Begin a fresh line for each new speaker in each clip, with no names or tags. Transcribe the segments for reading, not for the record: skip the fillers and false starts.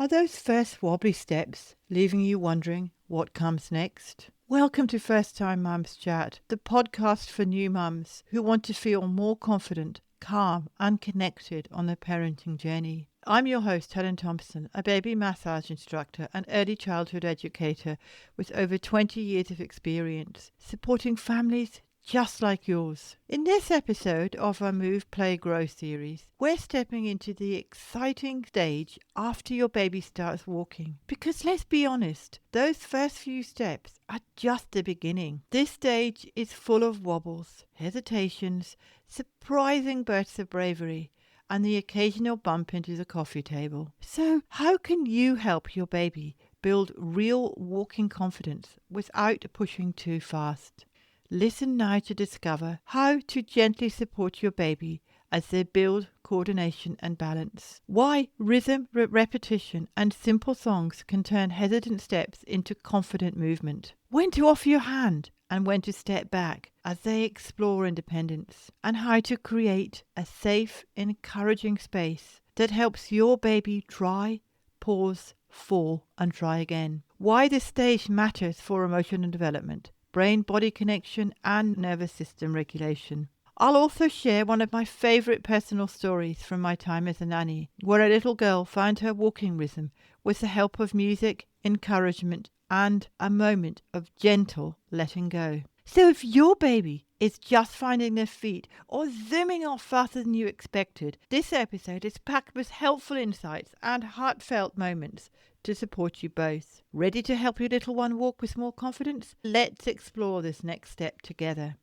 Are those first wobbly steps leaving you wondering what comes next? Welcome to First Time Mums Chat, the podcast for new mums who want to feel more confident, calm and connected on their parenting journey. I'm your host, Helen Thompson, a baby massage instructor and early childhood educator with over 20 years of experience supporting families just like yours. In this episode of our Move, Play, Grow series, we're stepping into the exciting stage after your baby starts walking. Because let's be honest, those first few steps are just the beginning. This stage is full of wobbles, hesitations, surprising bursts of bravery, and the occasional bump into the coffee table. So how can you help your baby build real walking confidence without pushing too fast? Listen now to discover how to gently support your baby as they build coordination and balance. Why rhythm, repetition and simple songs can turn hesitant steps into confident movement. When to offer your hand and when to step back as they explore independence. And how to create a safe, encouraging space that helps your baby try, pause, fall and try again. Why this stage matters for emotional development, brain-body connection and nervous system regulation. I'll also share one of my favourite personal stories from my time as a nanny, where a little girl found her walking rhythm with the help of music, encouragement and a moment of gentle letting go. So if your baby is just finding their feet or zooming off faster than you expected, this episode is packed with helpful insights and heartfelt moments to support you both. Ready to help your little one walk with more confidence? Let's explore this next step together.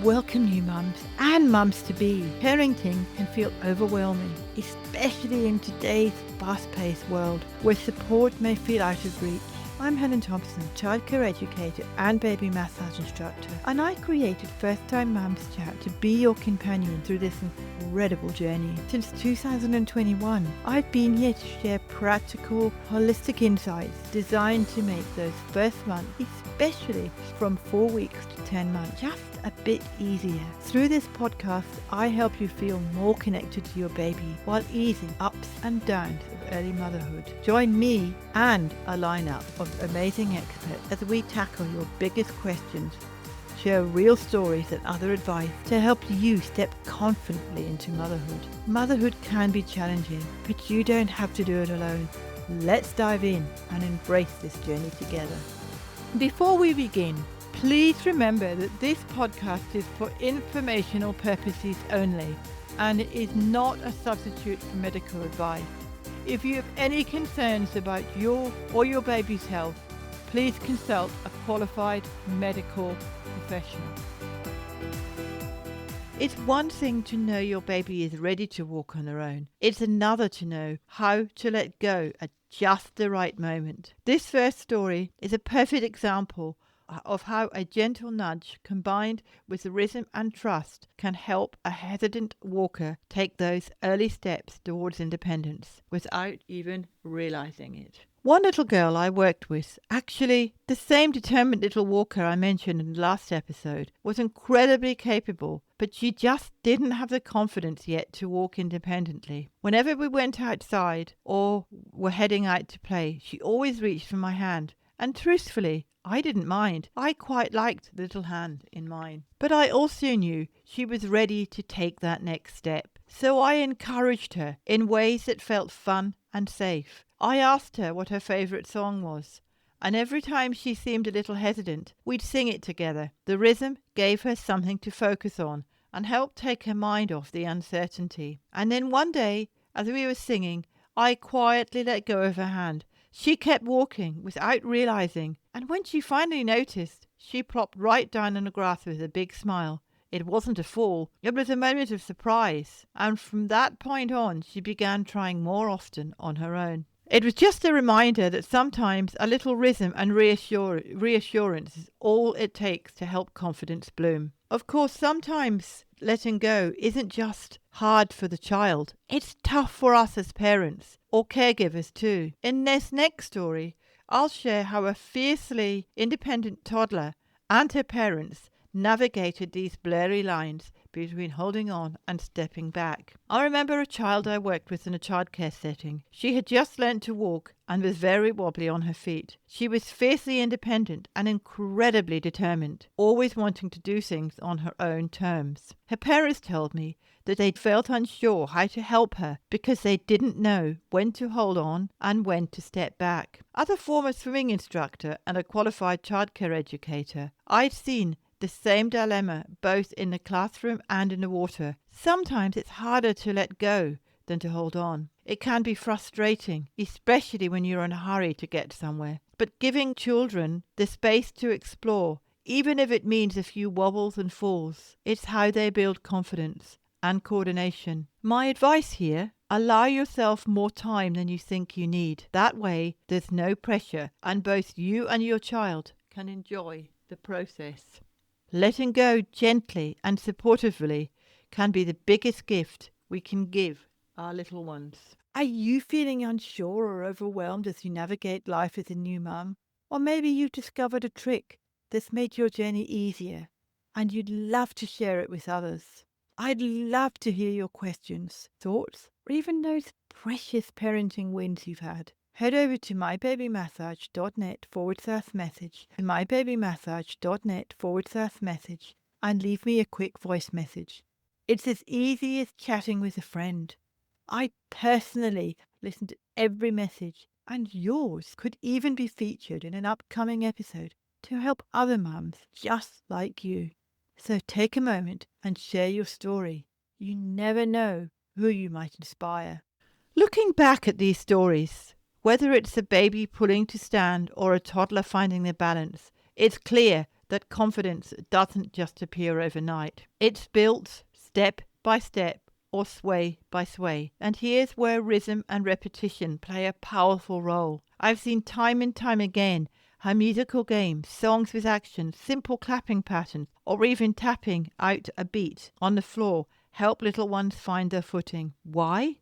Welcome new mums and mums-to-be. Parenting can feel overwhelming, especially in today's fast-paced world where support may feel out of reach. I'm Helen Thompson, childcare educator and baby massage instructor, and I created First Time Mums Chat to be your companion through this incredible journey. Since 2021, I've been here to share practical, holistic insights designed to make those first months, especially from 4 weeks to 10 months, just a bit easier. Through this podcast, I help you feel more connected to your baby while easing ups and downs of early motherhood. Join me and a lineup of amazing experts as we tackle your biggest questions, share real stories and other advice to help you step confidently into motherhood. Motherhood can be challenging, but you don't have to do it alone. Let's dive in and embrace this journey together. Before we begin, please remember that this podcast is for informational purposes only and it is not a substitute for medical advice. If you have any concerns about your or your baby's health, please consult a qualified medical professional. It's one thing to know your baby is ready to walk on their own. It's another to know how to let go at just the right moment. This first story is a perfect example of how a gentle nudge combined with rhythm and trust can help a hesitant walker take those early steps towards independence without even realizing it. One little girl I worked with, actually the same determined little walker I mentioned in the last episode, was incredibly capable, but she just didn't have the confidence yet to walk independently. Whenever we went outside or were heading out to play, she always reached for my hand. And truthfully, I didn't mind. I quite liked the little hand in mine. But I also knew she was ready to take that next step. So I encouraged her in ways that felt fun and safe. I asked her what her favourite song was. And every time she seemed a little hesitant, we'd sing it together. The rhythm gave her something to focus on and helped take her mind off the uncertainty. And then one day, as we were singing, I quietly let go of her hand. She kept walking without realizing, and when she finally noticed, she plopped right down on the grass with a big smile. It wasn't a fall, it was a moment of surprise, and from that point on, she began trying more often on her own. It was just a reminder that sometimes a little rhythm and reassurance is all it takes to help confidence bloom. Of course, sometimes letting go isn't just hard for the child. It's tough for us as parents or caregivers too. In this next story, I'll share how a fiercely independent toddler and her parents navigated these blurry lines between holding on and stepping back. I remember a child I worked with in a childcare setting. She had just learnt to walk and was very wobbly on her feet. She was fiercely independent and incredibly determined, always wanting to do things on her own terms. Her parents told me that they felt unsure how to help her because they didn't know when to hold on and when to step back. As a former swimming instructor and a qualified childcare educator, I'd seen the same dilemma both in the classroom and in the water. Sometimes it's harder to let go than to hold on. It can be frustrating, especially when you're in a hurry to get somewhere. But giving children the space to explore, even if it means a few wobbles and falls, it's how they build confidence and coordination. My advice here: allow yourself more time than you think you need. That way, there's no pressure, and both you and your child can enjoy the process. Letting go gently and supportively can be the biggest gift we can give our little ones. Are you feeling unsure or overwhelmed as you navigate life as a new mum? Or maybe you've discovered a trick that's made your journey easier and you'd love to share it with others. I'd love to hear your questions, thoughts, or even those precious parenting wins you've had. Head over to mybabymassage.net/message, mybabymassage.net/message, and leave me a quick voice message. It's as easy as chatting with a friend. I personally listen to every message, and yours could even be featured in an upcoming episode to help other mums just like you. So take a moment and share your story. You never know who you might inspire. Looking back at these stories, whether it's a baby pulling to stand or a toddler finding their balance, it's clear that confidence doesn't just appear overnight. It's built step by step or sway by sway. And here's where rhythm and repetition play a powerful role. I've seen time and time again how musical games, songs with action, simple clapping patterns, or even tapping out a beat on the floor help little ones find their footing. Why?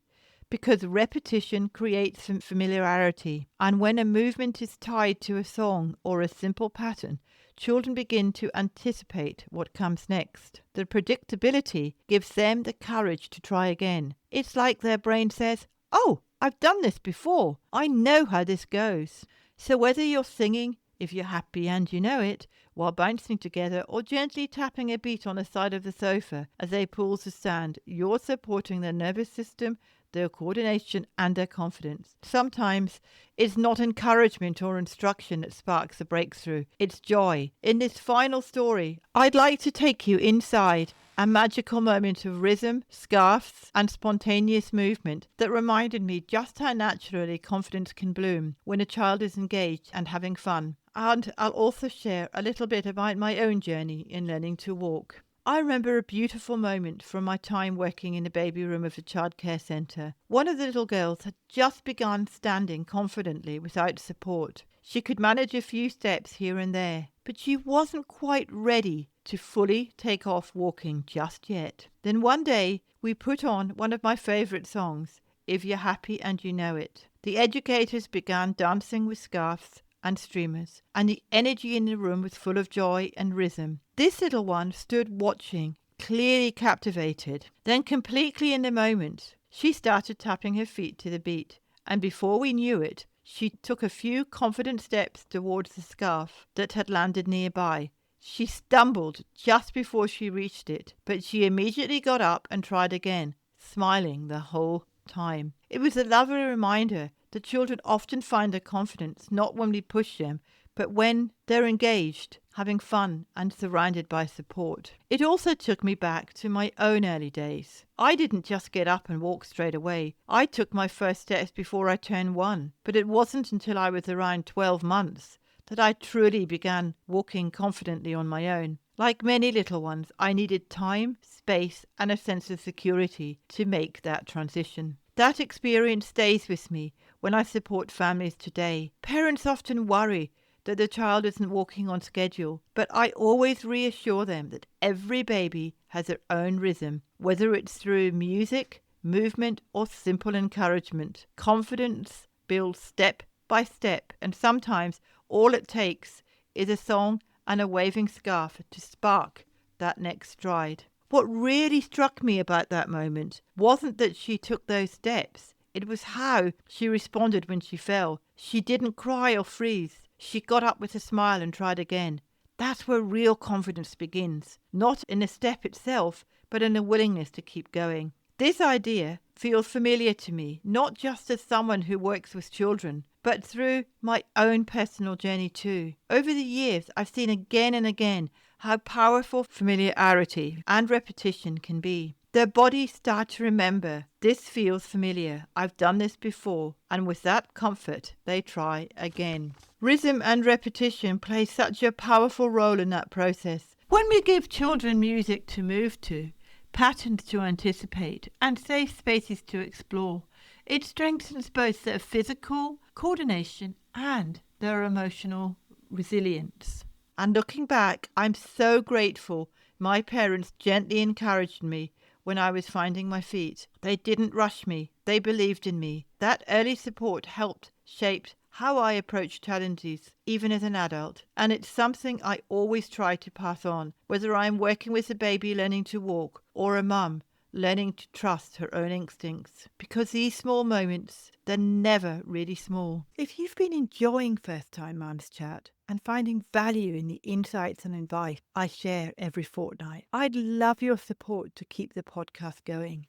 Because repetition creates some familiarity, and when a movement is tied to a song or a simple pattern, children begin to anticipate what comes next. The predictability gives them the courage to try again. It's like their brain says, "Oh, I've done this before. I know how this goes." So whether you're singing, if you're happy and you know it, while bouncing together, or gently tapping a beat on the side of the sofa as they pull to stand, you're supporting their nervous system, their coordination and their confidence. Sometimes it's not encouragement or instruction that sparks the breakthrough. It's joy. In this final story, I'd like to take you inside a magical moment of rhythm, scarves and spontaneous movement that reminded me just how naturally confidence can bloom when a child is engaged and having fun. And I'll also share a little bit about my own journey in learning to walk. I remember a beautiful moment from my time working in the baby room of the childcare centre. One of the little girls had just begun standing confidently without support. She could manage a few steps here and there, but she wasn't quite ready to fully take off walking just yet. Then one day we put on one of my favourite songs, If You're Happy and You Know It. The educators began dancing with scarves and streamers, and the energy in the room was full of joy and rhythm. This little one stood watching, clearly captivated. Then completely in the moment, she started tapping her feet to the beat, and before we knew it, she took a few confident steps towards the scarf that had landed nearby. She stumbled just before she reached it, but she immediately got up and tried again, smiling the whole time. It was a lovely reminder that children often find their confidence not when we push them, but when they're engaged, having fun and surrounded by support. It also took me back to my own early days. I didn't just get up and walk straight away. I took my first steps before I turned 1, but it wasn't until I was around 12 months that I truly began walking confidently on my own. Like many little ones, I needed time, space, and a sense of security to make that transition. That experience stays with me when I support families today. Parents often worry that the child isn't walking on schedule, but I always reassure them that every baby has their own rhythm, whether it's through music, movement, or simple encouragement. Confidence builds step by step, and sometimes all it takes is a song and a waving scarf to spark that next stride. What really struck me about that moment wasn't that she took those steps. It was how she responded when she fell. She didn't cry or freeze. She got up with a smile and tried again. That's where real confidence begins, not in the step itself, but in a willingness to keep going. This idea feels familiar to me, not just as someone who works with children, but through my own personal journey too. Over the years, I've seen again and again how powerful familiarity and repetition can be. Their bodies start to remember, this feels familiar, I've done this before, and with that comfort, they try again. Rhythm and repetition play such a powerful role in that process. When we give children music to move to, patterns to anticipate, and safe spaces to explore, it strengthens both their physical coordination and their emotional resilience. And looking back, I'm so grateful my parents gently encouraged me when I was finding my feet. They didn't rush me. They believed in me. That early support helped shape how I approach challenges, even as an adult. And it's something I always try to pass on, whether I'm working with a baby learning to walk or a mum learning to trust her own instincts. Because these small moments, they're never really small. If you've been enjoying First Time Mums Chat and finding value in the insights and advice I share every fortnight, I'd love your support to keep the podcast going.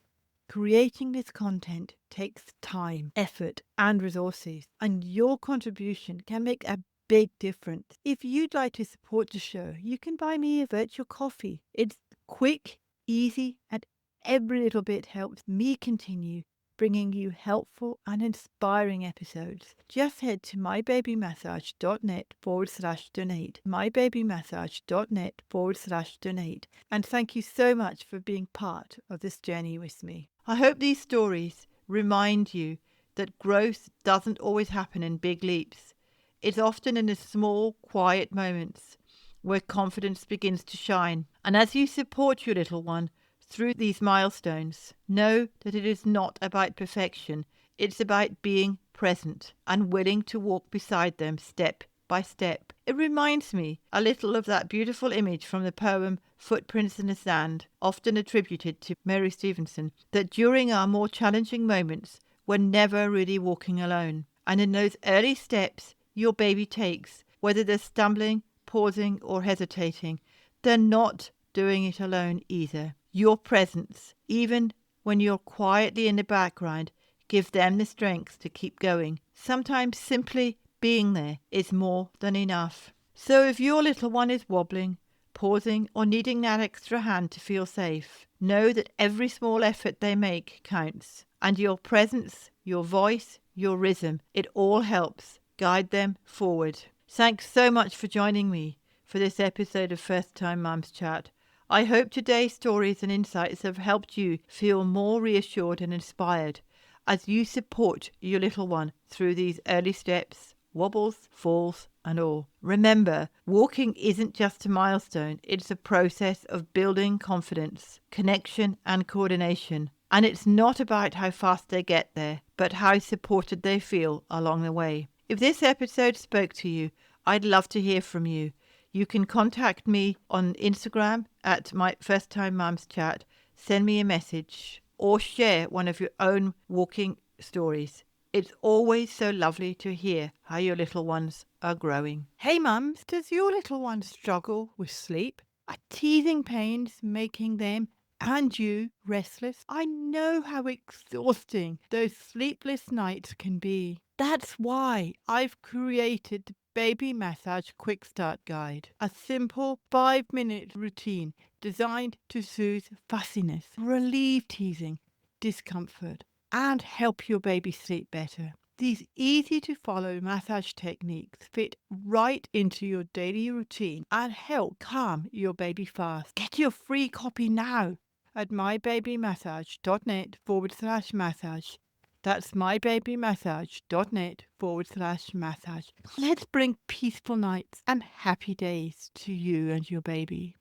Creating this content takes time, effort, and resources, and your contribution can make a big difference. If you'd like to support the show, you can buy me a virtual coffee. It's quick, easy, and every little bit helps me continue bringing you helpful and inspiring episodes. Just head to mybabymassage.net/donate, mybabymassage.net/donate. And thank you so much for being part of this journey with me. I hope these stories remind you that growth doesn't always happen in big leaps. It's often in the small, quiet moments where confidence begins to shine. And as you support your little one through these milestones, know that it is not about perfection. It's about being present and willing to walk beside them step by step. It reminds me a little of that beautiful image from the poem Footprints in the Sand, often attributed to Mary Stevenson, that during our more challenging moments, we're never really walking alone. And in those early steps your baby takes, whether they're stumbling, pausing, or hesitating, they're not doing it alone either. Your presence, even when you're quietly in the background, gives them the strength to keep going. Sometimes simply being there is more than enough. So if your little one is wobbling, pausing, or needing that extra hand to feel safe, know that every small effort they make counts. And your presence, your voice, your rhythm, it all helps guide them forward. Thanks so much for joining me for this episode of First Time Mums Chat. I hope today's stories and insights have helped you feel more reassured and inspired as you support your little one through these early steps, wobbles, falls, and all. Remember, walking isn't just a milestone, it's a process of building confidence, connection, and coordination. And it's not about how fast they get there, but how supported they feel along the way. If this episode spoke to you, I'd love to hear from you. You can contact me on Instagram at my First Time Mums Chat, send me a message, or share one of your own walking stories. It's always so lovely to hear how your little ones are growing. Hey mums, does your little one struggle with sleep? Are teething pains making them and you restless? I know how exhausting those sleepless nights can be. That's why I've created the Baby Massage Quick Start Guide, a simple 5-minute routine designed to soothe fussiness, relieve teething, discomfort, and help your baby sleep better. These easy-to-follow massage techniques fit right into your daily routine and help calm your baby fast. Get your free copy now at mybabymassage.net/massage. That's mybabymassage.net/massage. Let's bring peaceful nights and happy days to you and your baby.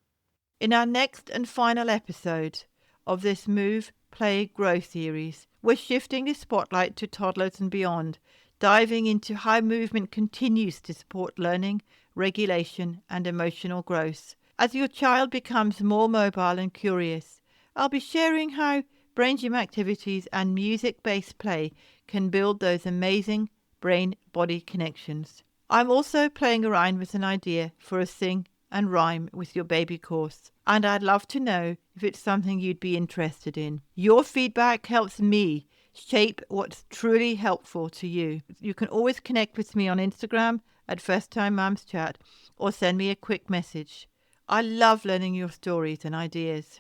In our next and final episode of this Move, Play, Grow series, we're shifting the spotlight to toddlers and beyond, diving into how movement continues to support learning, regulation, and emotional growth. As your child becomes more mobile and curious, I'll be sharing how brain gym activities and music-based play can build those amazing brain-body connections. I'm also playing around with an idea for a sing and rhyme with your baby course, and I'd love to know if it's something you'd be interested in. Your feedback helps me shape what's truly helpful to you. You can always connect with me on Instagram at First Time Mums Chat or send me a quick message. I love learning your stories and ideas.